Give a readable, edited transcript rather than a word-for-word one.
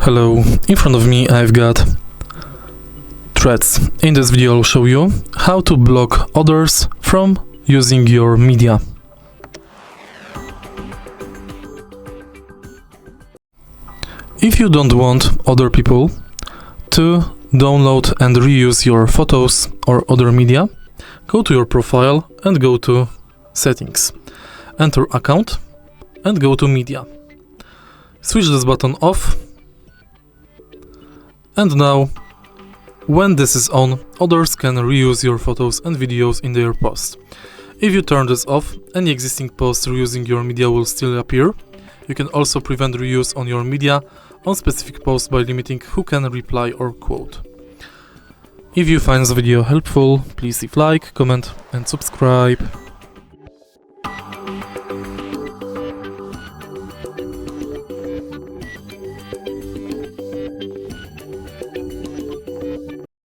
Hello, in front of me I've got threads. In this video I'll show you how to block others from using your media. If you don't want other people to download and reuse your photos or other media, go to your profile and go to settings. Enter account and go to media. Switch this button off. And now, when this is on, others can reuse your photos and videos in their posts. If you turn this off, any existing posts reusing your media will still appear. You can also prevent reuse on your media on specific posts by limiting who can reply or quote. If you find this video helpful, please leave like, comment and subscribe.